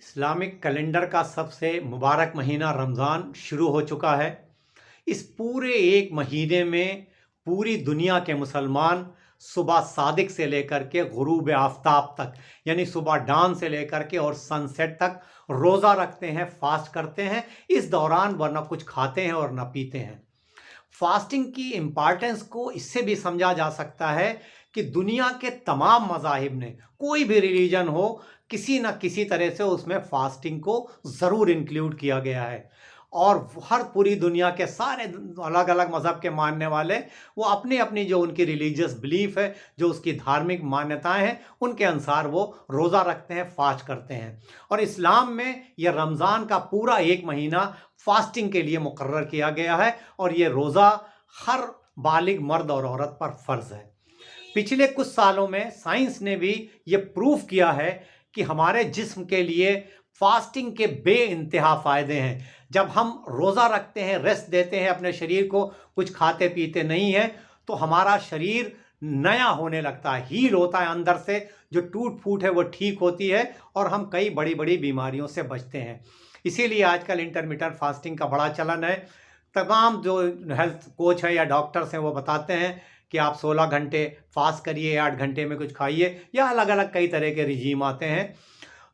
Islamic calendar का सबसे मुबारक महीना रमज़ान शुरू हो चुका है। इस पूरे एक महीने में पूरी दुनिया के मुसलमान सुबह सादिक से लेकर के गुरूब आफ्ताब तक, यानी सुबह डान से लेकर के और सनसेट तक रोज़ा रखते हैं, फास्ट करते हैं। इस दौरान वह न कुछ खाते हैं और न पीते हैं। फास्टिंग की इम्पॉर्टेंस को इससे भी समझा जा सकता है कि दुनिया के तमाम मज़ाहिब ने, कोई भी रिलीजन हो, किसी न किसी तरह से उसमें फास्टिंग को ज़रूर इंक्लूड किया गया है। और हर पूरी दुनिया के सारे अलग अलग मज़हब के मानने वाले वो अपनी अपनी जो उनकी रिलीजियस बिलीफ है, जो उसकी धार्मिक मान्यताएं हैं, उनके अनुसार वो रोज़ा रखते हैं, फास्ट करते हैं। और इस्लाम में यह रमज़ान का पूरा एक महीना फास्टिंग के लिए मुकर्रर किया गया है और ये रोज़ा हर बालिग मर्द और औरत पर फ़र्ज़ है। पिछले कुछ सालों में साइंस ने भी ये प्रूफ किया है कि हमारे जिस्म के लिए फास्टिंग के बेइंतहा फ़ायदे हैं। जब हम रोज़ा रखते हैं, रेस्ट देते हैं अपने शरीर को, कुछ खाते पीते नहीं हैं, तो हमारा शरीर नया होने लगता है, हील होता है अंदर से। जो टूट फूट है वो ठीक होती है और हम कई बड़ी बड़ी बीमारियों से बचते हैं। इसीलिए आजकल इंटरमिटेंट फास्टिंग का बड़ा चलन है। तमाम जो हेल्थ कोच हैं या डॉक्टर्स हैं वो बताते हैं कि आप 16 घंटे फास्ट करिए, 8 घंटे में कुछ खाइए, या अलग अलग कई तरह के रिजीम आते हैं।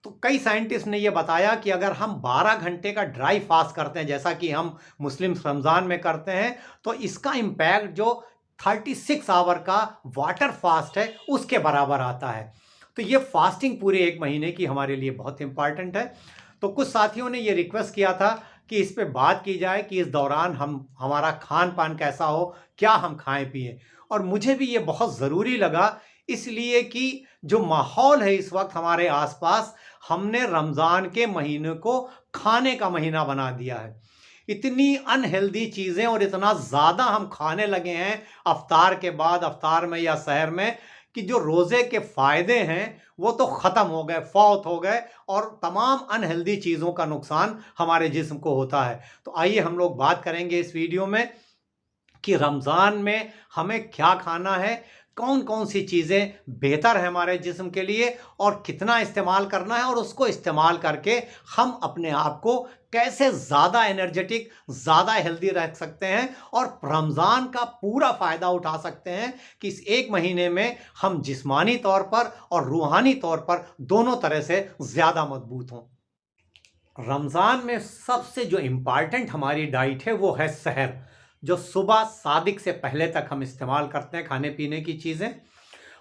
तो कई साइंटिस्ट ने यह बताया कि अगर हम 12 घंटे का ड्राई फास्ट करते हैं, जैसा कि हम मुस्लिम रमज़ान में करते हैं, तो इसका इम्पैक्ट जो 36 आवर का वाटर फास्ट है उसके बराबर आता है। तो ये फास्टिंग पूरे एक महीने की हमारे लिए बहुत इंपॉर्टेंट है। तो कुछ साथियों ने ये रिक्वेस्ट किया था कि इस पे बात की जाए कि इस दौरान हमारा खान पान कैसा हो, क्या हम खाएं पिएं। और मुझे भी ये बहुत ज़रूरी लगा, इसलिए कि जो माहौल है इस वक्त हमारे आसपास, हमने रमज़ान के महीने को खाने का महीना बना दिया है। इतनी अनहेल्दी चीज़ें और इतना ज़्यादा हम खाने लगे हैं अफ्तार के बाद, अफ्तार में या सहर में, कि जो रोज़े के फ़ायदे हैं वो तो ख़त्म हो गए, फौत हो गए, और तमाम अनहेल्दी चीज़ों का नुकसान हमारे जिस्म को होता है। तो आइए हम लोग बात करेंगे इस वीडियो में कि रमज़ान में हमें क्या खाना है, कौन कौन सी चीज़ें बेहतर है हमारे जिस्म के लिए, और कितना इस्तेमाल करना है, और उसको इस्तेमाल करके हम अपने आप को कैसे ज़्यादा एनर्जेटिक, ज़्यादा हेल्दी रख सकते हैं और रमज़ान का पूरा फ़ायदा उठा सकते हैं कि इस एक महीने में हम जिस्मानी तौर पर और रूहानी तौर पर दोनों तरह से ज़्यादा मजबूत हों। रमज़ान में सबसे जो इम्पॉर्टेंट हमारी डाइट है वो है सहर, जो सुबह सादिक से पहले तक हम इस्तेमाल करते हैं खाने पीने की चीज़ें।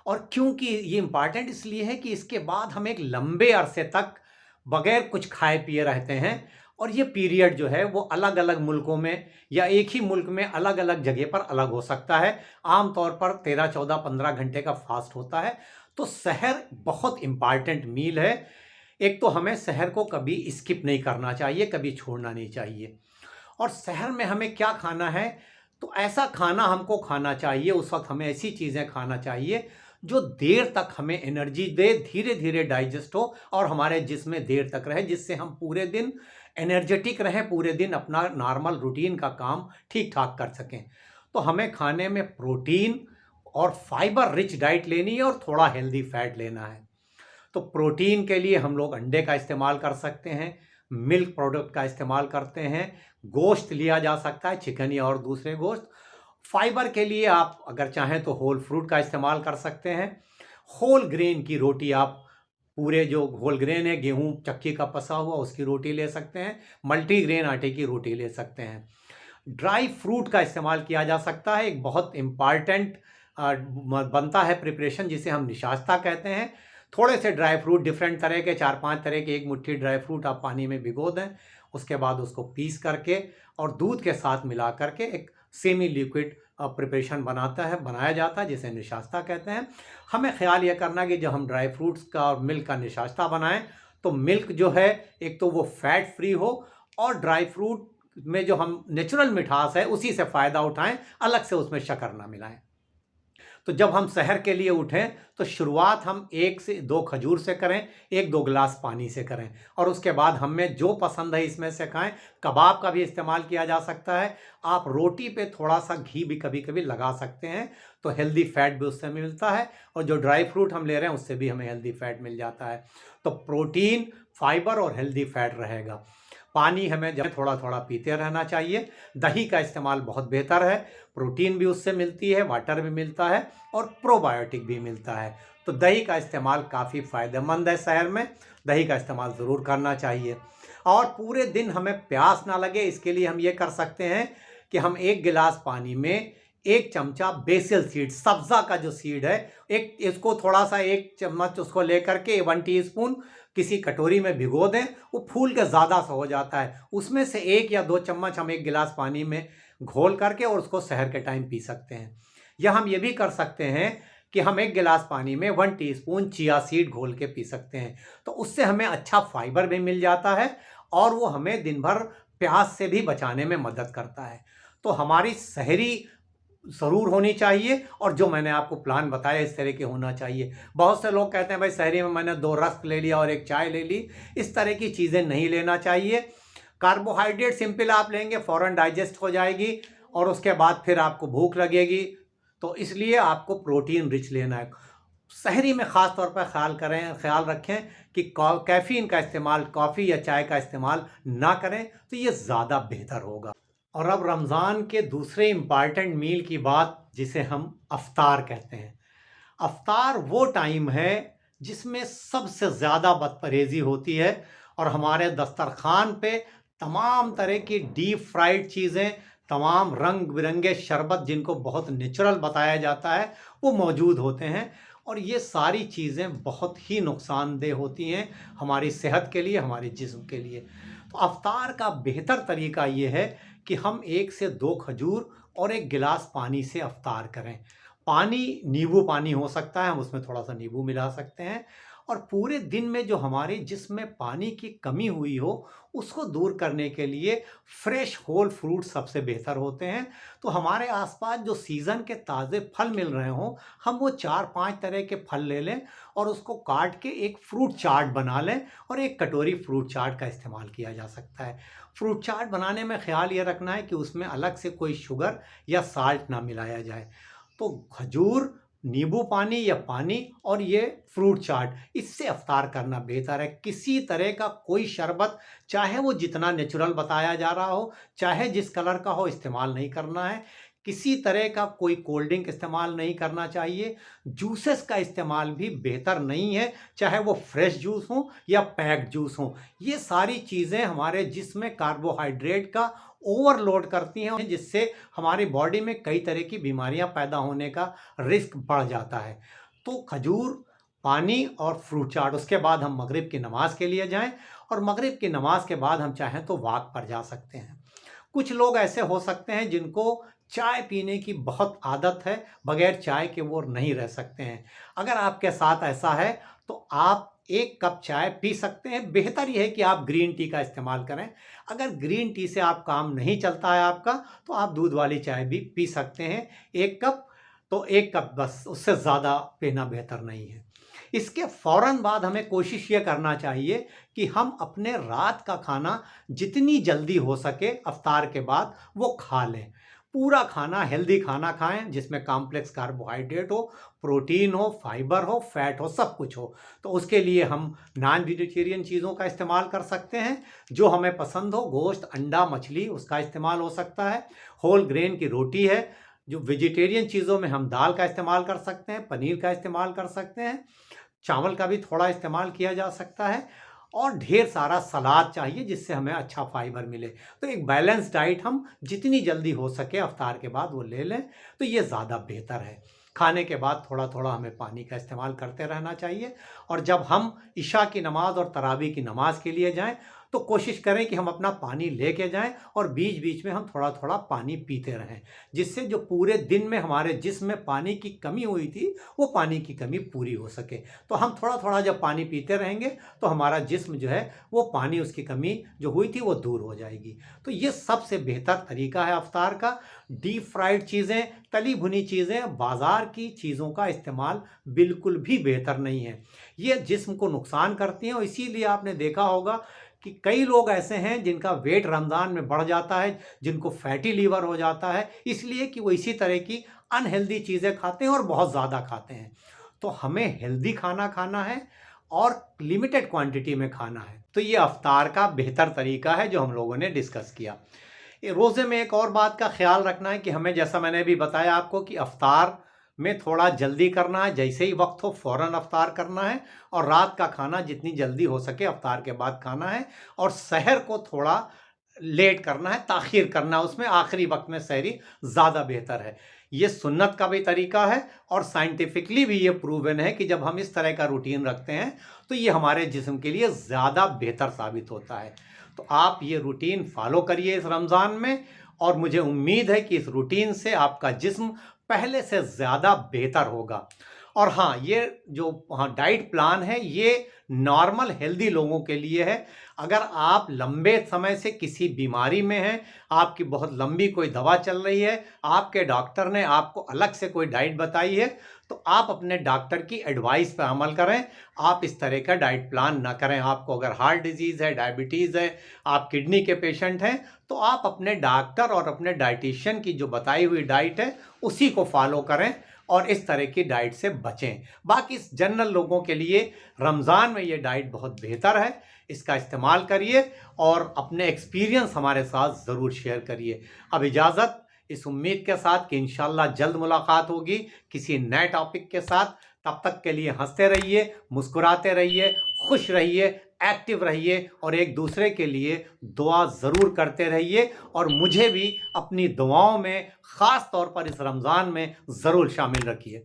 और क्योंकि ये इम्पॉर्टेंट इसलिए है कि इसके बाद हम एक लंबे अरसे तक बगैर कुछ खाए पिए रहते हैं। और ये पीरियड जो है वो अलग अलग मुल्कों में या एक ही मुल्क में अलग अलग जगह पर अलग हो सकता है। आम तौर पर 13, 14, 15 घंटे का फास्ट होता है। तो सहर बहुत इम्पॉर्टेंट मील है। एक तो हमें सहर को कभी स्किप नहीं करना चाहिए, कभी छोड़ना नहीं चाहिए। और सहर में हमें क्या खाना है, तो ऐसा खाना हमको खाना चाहिए, उस वक्त हमें ऐसी चीज़ें खाना चाहिए जो देर तक हमें एनर्जी दे, धीरे धीरे डाइजेस्ट हो और हमारे जिस्म में देर तक रहे, जिससे हम पूरे दिन एनर्जेटिक रहें, पूरे दिन अपना नॉर्मल रूटीन का काम ठीक ठाक कर सकें। तो हमें खाने में प्रोटीन और फाइबर रिच डाइट लेनी है और थोड़ा हेल्दी फैट लेना है। तो प्रोटीन के लिए हम लोग अंडे का इस्तेमाल कर सकते हैं, मिल्क प्रोडक्ट का इस्तेमाल करते हैं, गोश्त लिया जा सकता है, चिकन या और दूसरे गोश्त। फाइबर के लिए आप अगर चाहें तो होल फ्रूट का इस्तेमाल कर सकते हैं। होल ग्रेन की रोटी, आप पूरे जो होल ग्रेन है, गेहूं चक्की का पसा हुआ, उसकी रोटी ले सकते हैं। मल्टीग्रेन आटे की रोटी ले सकते हैं। ड्राई फ्रूट का इस्तेमाल किया जा सकता है। एक बहुत इम्पॉर्टेंट बनता है प्रिपरेशन, जिसे हम निशास्ता कहते हैं। थोड़े से ड्राई फ्रूट, डिफरेंट तरह के 4-5 तरह के, एक मुट्ठी ड्राई फ्रूट आप पानी में भिगो दें, उसके बाद उसको पीस करके और दूध के साथ मिला करके एक सेमी लिक्विड प्रिपरेशन बनाया जाता है, जिसे निशास्ता कहते हैं। हमें ख्याल यह करना कि जब हम ड्राई फ्रूट्स का और मिल्क का निशास्ता बनाएं, तो मिल्क जो है एक तो वो फैट फ्री हो, और ड्राई फ्रूट में जो हम नेचुरल मिठास है उसी से फ़ायदा उठाएं, अलग से उसमें शक्कर ना मिलाएं। तो जब हम सहर के लिए उठें तो शुरुआत हम 1 से 2 खजूर से करें, 1-2 गिलास पानी से करें, और उसके बाद हमें जो पसंद है इसमें से खाएं। कबाब का भी इस्तेमाल किया जा सकता है। आप रोटी पे थोड़ा सा घी भी कभी कभी लगा सकते हैं, तो हेल्दी फैट भी उससे मिलता है, और जो ड्राई फ्रूट हम ले रहे हैं उससे भी हमें हेल्दी फैट मिल जाता है। तो प्रोटीन, फाइबर और हेल्दी फैट रहेगा। पानी हमें जब थोड़ा थोड़ा पीते रहना चाहिए। दही का इस्तेमाल बहुत बेहतर है, प्रोटीन भी उससे मिलती है, वाटर भी मिलता है और प्रोबायोटिक भी मिलता है। तो दही का इस्तेमाल काफ़ी फ़ायदेमंद है। शहर में दही का इस्तेमाल ज़रूर करना चाहिए। और पूरे दिन हमें प्यास ना लगे, इसके लिए हम ये कर सकते हैं कि हम 1 गिलास पानी में 1 चमचा बेसिल सीड, सब्ज़ा का जो सीड है, एक इसको थोड़ा सा 1 चम्मच उसको लेकर के 1 टीस्पून किसी कटोरी में भिगो दें। वो फूल के ज़्यादा सा हो जाता है, उसमें से 1 या 2 चम्मच हम 1 गिलास पानी में घोल करके और उसको सहर के टाइम पी सकते हैं। या हम ये भी कर सकते हैं कि हम 1 गिलास पानी में 1 टीस्पून चिया सीड घोल के पी सकते हैं। तो उससे हमें अच्छा फाइबर भी मिल जाता है और वो हमें दिन भर प्यास से भी बचाने में मदद करता है। तो हमारी सहरी ज़रूर होनी चाहिए, और जो मैंने आपको प्लान बताया इस तरह के होना चाहिए। बहुत से लोग कहते हैं भाई सहरी में मैंने 2 रस्क ले लिया और 1 चाय ले ली। इस तरह की चीज़ें नहीं लेना चाहिए। कार्बोहाइड्रेट सिंपल आप लेंगे, फ़ौरन डाइजेस्ट हो जाएगी और उसके बाद फिर आपको भूख लगेगी। तो इसलिए आपको प्रोटीन रिच लेना है। सहरी में ख़ास तौर पर ख्याल रखें कि कैफ़ीन का इस्तेमाल, कॉफ़ी या चाय का इस्तेमाल ना करें, तो ये ज़्यादा बेहतर होगा। और अब रमज़ान के दूसरे इम्पॉर्टेंट मील की बात, जिसे हम अफ्तार कहते हैं। अफ्तार वो टाइम है जिसमें सबसे ज़्यादा बदपरहेज़ी होती है और हमारे दस्तरखान पे तमाम तरह की डीप फ्राइड चीज़ें, तमाम रंग बिरंगे शरबत जिनको बहुत नेचुरल बताया जाता है, वो मौजूद होते हैं। और ये सारी चीज़ें बहुत ही नुकसानदेह होती हैं हमारी सेहत के लिए, हमारे जिस्म के लिए। तो अफ्तार का बेहतर तरीका ये है कि हम 1 से 2 खजूर और 1 गिलास पानी से अफ्तार करें। पानी नींबू पानी हो सकता है, हम उसमें थोड़ा सा नींबू मिला सकते हैं। और पूरे दिन में जो हमारे जिस्म में पानी की कमी हुई हो, उसको दूर करने के लिए फ्रेश होल फ्रूट सबसे बेहतर होते हैं। तो हमारे आसपास जो सीज़न के ताज़े फल मिल रहे हों, हम वो 4-5 तरह के फल ले लें और उसको काट के एक फ्रूट चाट बना लें, और 1 कटोरी फ्रूट चाट का इस्तेमाल किया जा सकता है। फ्रूट चाट बनाने में ख़्याल ये रखना है कि उसमें अलग से कोई शुगर या साल्ट ना मिलाया जाए। तो खजूर, नींबू पानी या पानी और ये फ्रूट चाट, इससे अफ्तार करना बेहतर है। किसी तरह का कोई शरबत, चाहे वो जितना नेचुरल बताया जा रहा हो, चाहे जिस कलर का हो, इस्तेमाल नहीं करना है। किसी तरह का कोई कोल्ड ड्रिंक इस्तेमाल नहीं करना चाहिए। जूसेस का इस्तेमाल भी बेहतर नहीं है, चाहे वो फ्रेश जूस हो या पैक्ड जूस हो। ये सारी चीज़ें हमारे जिस्म में कार्बोहाइड्रेट का ओवरलोड करती हैं, जिससे हमारी बॉडी में कई तरह की बीमारियां पैदा होने का रिस्क बढ़ जाता है। तो खजूर, पानी और फ्रूट चाट, उसके बाद हम मगरिब की नमाज के लिए जाएं, और मगरिब की नमाज के बाद हम चाहें तो वॉक पर जा सकते हैं। कुछ लोग ऐसे हो सकते हैं जिनको चाय पीने की बहुत आदत है, बगैर चाय के वो नहीं रह सकते हैं। अगर आपके साथ ऐसा है तो आप 1 कप चाय पी सकते हैं। बेहतर ये है कि आप ग्रीन टी का इस्तेमाल करें। अगर ग्रीन टी से आप काम नहीं चलता है आपका, तो आप दूध वाली चाय भी पी सकते हैं। 1 कप, तो 1 कप बस, उससे ज़्यादा पीना बेहतर नहीं है। इसके फ़ौरन बाद हमें कोशिश ये करना चाहिए कि हम अपने रात का खाना जितनी जल्दी हो सके अफ्तार के बाद वो खा लें। पूरा खाना, हेल्दी खाना खाएं जिसमें कॉम्प्लेक्स कार्बोहाइड्रेट हो, प्रोटीन हो, फाइबर हो, फैट हो, सब कुछ हो। तो उसके लिए हम नॉन वेजिटेरियन चीज़ों का इस्तेमाल कर सकते हैं। जो हमें पसंद हो, गोश्त, अंडा, मछली, उसका इस्तेमाल हो सकता है। होल ग्रेन की रोटी है। जो वेजिटेरियन चीज़ों में हम दाल का इस्तेमाल कर सकते हैं, पनीर का इस्तेमाल कर सकते हैं, चावल का भी थोड़ा इस्तेमाल किया जा सकता है, और ढेर सारा सलाद चाहिए जिससे हमें अच्छा फाइबर मिले। तो एक बैलेंस डाइट हम जितनी जल्दी हो सके अफ्तार के बाद वो ले लें, तो ये ज़्यादा बेहतर है। खाने के बाद थोड़ा थोड़ा हमें पानी का इस्तेमाल करते रहना चाहिए। और जब हम इशा की नमाज़ और तरावी की नमाज़ के लिए जाएं, तो कोशिश करें कि हम अपना पानी लेके जाएं और बीच बीच में हम थोड़ा थोड़ा पानी पीते रहें, जिससे जो पूरे दिन में हमारे जिस्म में पानी की कमी हुई थी, वो पानी की कमी पूरी हो सके। तो हम थोड़ा थोड़ा जब पानी पीते रहेंगे, तो हमारा जिस्म जो है वो पानी, उसकी कमी जो हुई थी वो दूर हो जाएगी। तो ये सबसे बेहतर तरीका है अफ्तार का। डीप फ्राइड चीज़ें, तली भुनी चीज़ें, बाज़ार की चीज़ों का इस्तेमाल बिल्कुल भी बेहतर नहीं है। ये जिस्म को नुकसान करती हैं, और इसीलिए आपने देखा होगा कि कई लोग ऐसे हैं जिनका वेट रमज़ान में बढ़ जाता है, जिनको फैटी लीवर हो जाता है, इसलिए कि वो इसी तरह की अनहेल्दी चीज़ें खाते हैं और बहुत ज़्यादा खाते हैं। तो हमें हेल्दी खाना खाना है और लिमिटेड क्वांटिटी में खाना है। तो ये अफ्तार का बेहतर तरीका है जो हम लोगों ने डिस्कस किया। रोज़े में एक और बात का ख्याल रखना है कि हमें, जैसा मैंने अभी बताया आपको, कि अफ्तार में थोड़ा जल्दी करना है, जैसे ही वक्त हो फ़ौरन अफ्तार करना है, और रात का खाना जितनी जल्दी हो सके अफ्तार के बाद खाना है, और सहर को थोड़ा लेट करना है, ताख़ीर करना है, उसमें आखिरी वक्त में सहरी ज़्यादा बेहतर है। ये सुन्नत का भी तरीका है और साइंटिफिकली भी ये प्रूवन है कि जब हम इस तरह का रूटीन रखते हैं तो ये हमारे जिस्म के लिए ज़्यादा बेहतर साबित होता है। तो आप ये रूटीन फॉलो करिए इस रमज़ान में, और मुझे उम्मीद है कि इस रूटीन से आपका जिस्म पहले से ज़्यादा बेहतर होगा। और हाँ, ये जो डाइट प्लान है ये नॉर्मल हेल्दी लोगों के लिए है। अगर आप लंबे समय से किसी बीमारी में हैं, आपकी बहुत लंबी कोई दवा चल रही है, आपके डॉक्टर ने आपको अलग से कोई डाइट बताई है, तो आप अपने डॉक्टर की एडवाइस पर अमल करें। आप इस तरह का डाइट प्लान ना करें। आपको अगर हार्ट डिजीज़ है, डायबिटीज़ है, आप किडनी के पेशेंट हैं, तो आप अपने डॉक्टर और अपने डाइटिशियन की जो बताई हुई डाइट है उसी को फॉलो करें और इस तरह की डाइट से बचें। बाकी जनरल लोगों के लिए रमज़ान में ये डाइट बहुत बेहतर है, इसका इस्तेमाल करिए और अपने एक्सपीरियंस हमारे साथ ज़रूर शेयर करिए। अब इजाज़त, इस उम्मीद के साथ कि इंशाल्लाह जल्द मुलाकात होगी किसी नए टॉपिक के साथ। तब तक के लिए हंसते रहिए, मुस्कुराते रहिए, खुश रहिए, एक्टिव रहिए और एक दूसरे के लिए दुआ ज़रूर करते रहिए, और मुझे भी अपनी दुआओं में ख़ास तौर पर इस रमज़ान में ज़रूर शामिल रखिए।